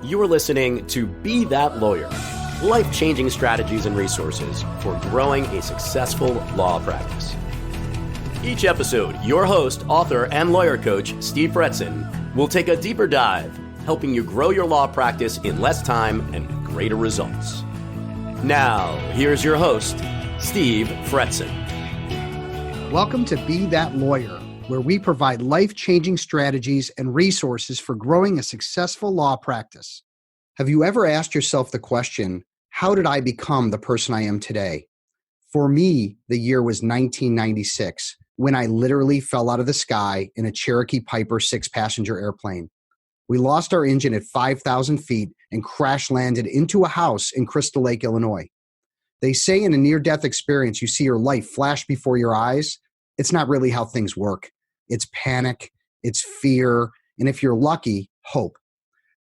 You are listening to Be That Lawyer, life-changing strategies and resources for growing a successful law practice. Each episode, your host, author, and lawyer coach, Steve Fretzin, will take a deeper dive, helping you grow your law practice in less time and with greater results. Now, here's your host, Steve Fretzin. Welcome to Be That Lawyer, where we provide life-changing strategies and resources for growing a successful law practice. Have you ever asked yourself the question, how did I become the person I am today? For me, the year was 1996, when I literally fell out of the sky in a Cherokee Piper 6-passenger airplane. We lost our engine at 5,000 feet and crash landed into a house in Crystal Lake, Illinois. They say in a near-death experience, you see your life flash before your eyes. It's not really how things work. It's panic, it's fear, and if you're lucky, hope.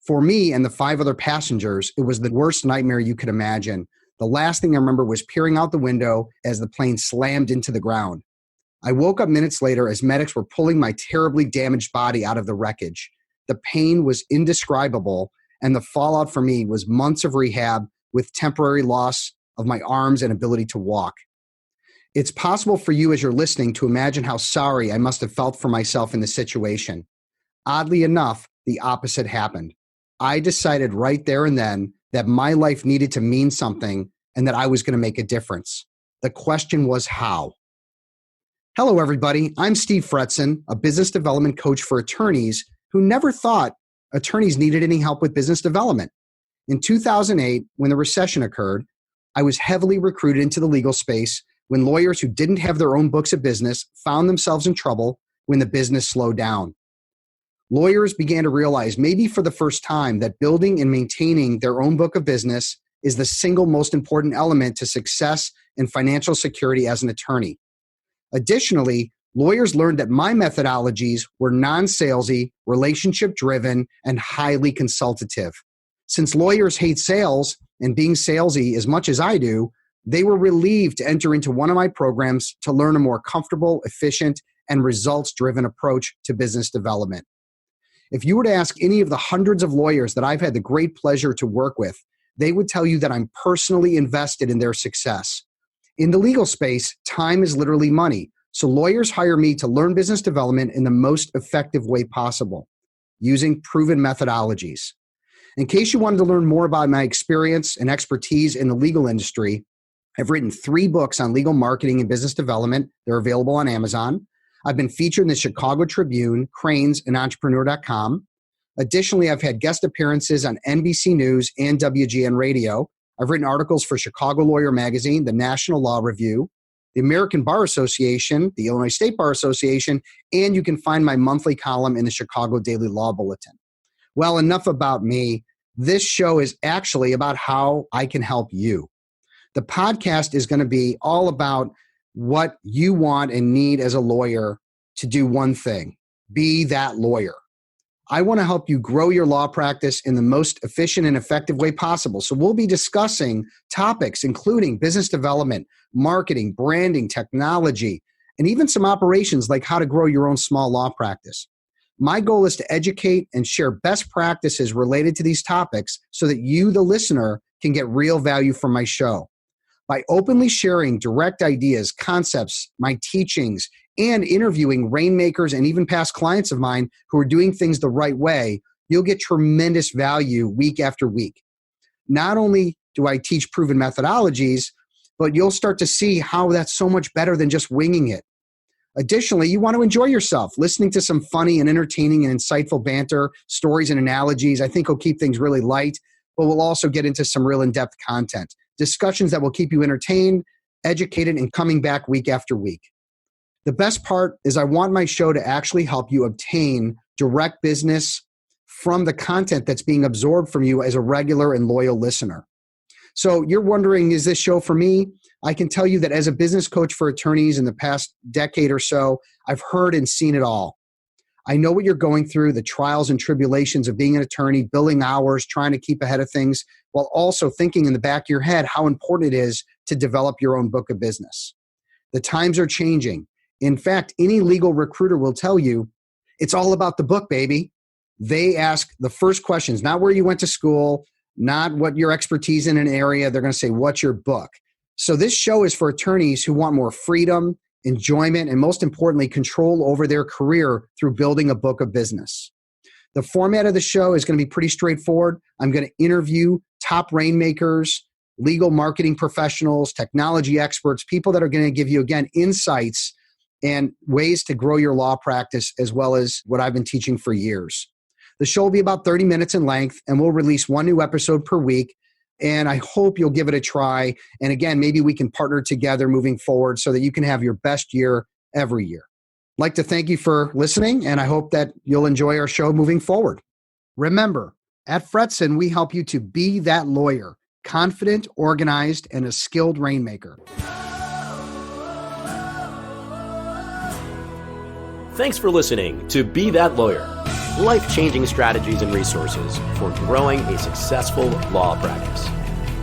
For me and the 5 other passengers, it was the worst nightmare you could imagine. The last thing I remember was peering out the window as the plane slammed into the ground. I woke up minutes later as medics were pulling my terribly damaged body out of the wreckage. The pain was indescribable, and the fallout for me was months of rehab with temporary loss of my arms and ability to walk. It's possible for you as you're listening to imagine how sorry I must have felt for myself in this situation. Oddly enough, the opposite happened. I decided right there and then that my life needed to mean something and that I was going to make a difference. The question was how. Hello, everybody. I'm Steve Fretzin, a business development coach for attorneys who never thought attorneys needed any help with business development. In 2008, when the recession occurred, I was heavily recruited into the legal space when lawyers who didn't have their own books of business found themselves in trouble when the business slowed down. Lawyers began to realize, maybe for the first time, that building and maintaining their own book of business is the single most important element to success and financial security as an attorney. Additionally, lawyers learned that my methodologies were non-salesy, relationship-driven, and highly consultative. Since lawyers hate sales and being salesy as much as I do, they were relieved to enter into one of my programs to learn a more comfortable, efficient, and results-driven approach to business development. If you were to ask any of the hundreds of lawyers that I've had the great pleasure to work with, they would tell you that I'm personally invested in their success. In the legal space, time is literally money, so lawyers hire me to learn business development in the most effective way possible, using proven methodologies. In case you wanted to learn more about my experience and expertise in the legal industry, I've written 3 books on legal marketing and business development. They're available on Amazon. I've been featured in the Chicago Tribune, Crain's, and Entrepreneur.com. Additionally, I've had guest appearances on NBC News and WGN Radio. I've written articles for Chicago Lawyer Magazine, the National Law Review, the American Bar Association, the Illinois State Bar Association, and you can find my monthly column in the Chicago Daily Law Bulletin. Well, enough about me. This show is actually about how I can help you. The podcast is going to be all about what you want and need as a lawyer to do one thing: be that lawyer. I want to help you grow your law practice in the most efficient and effective way possible. So we'll be discussing topics including business development, marketing, branding, technology, and even some operations like how to grow your own small law practice. My goal is to educate and share best practices related to these topics so that you, the listener, can get real value from my show. By openly sharing direct ideas, concepts, my teachings, and interviewing rainmakers and even past clients of mine who are doing things the right way, you'll get tremendous value week after week. Not only do I teach proven methodologies, but you'll start to see how that's so much better than just winging it. Additionally, you want to enjoy yourself. Listening to some funny and entertaining and insightful banter, stories and analogies, I think will keep things really light, but we'll also get into some real in-depth content. Discussions that will keep you entertained, educated, and coming back week after week. The best part is I want my show to actually help you obtain direct business from the content that's being absorbed from you as a regular and loyal listener. So you're wondering, is this show for me? I can tell you that as a business coach for attorneys in the past decade or so, I've heard and seen it all. I know what you're going through, the trials and tribulations of being an attorney, billing hours, trying to keep ahead of things, while also thinking in the back of your head how important it is to develop your own book of business. The times are changing. In fact, any legal recruiter will tell you, it's all about the book, baby. They ask the first questions, not where you went to school, not what your expertise in an area. They're going to say, what's your book? So this show is for attorneys who want more freedom, enjoyment, and most importantly, control over their career through building a book of business. The format of the show is going to be pretty straightforward. I'm going to interview top rainmakers, legal marketing professionals, technology experts, people that are going to give you, again, insights and ways to grow your law practice, as well as what I've been teaching for years. The show will be about 30 minutes in length, and we'll release one new episode per week. And I hope you'll give it a try. And again, maybe we can partner together moving forward so that you can have your best year every year. I'd like to thank you for listening, and I hope that you'll enjoy our show moving forward. Remember, at Fretzin, we help you to be that lawyer, confident, organized, and a skilled rainmaker. Thanks for listening to Be That Lawyer, life-changing strategies and resources for growing a successful law practice.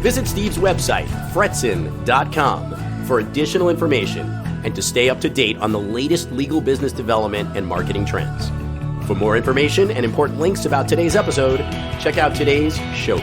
Visit Steve's website, FRETZIN.com, for additional information and to stay up to date on the latest legal business development and marketing trends. For more information and important links about today's episode, check out today's show.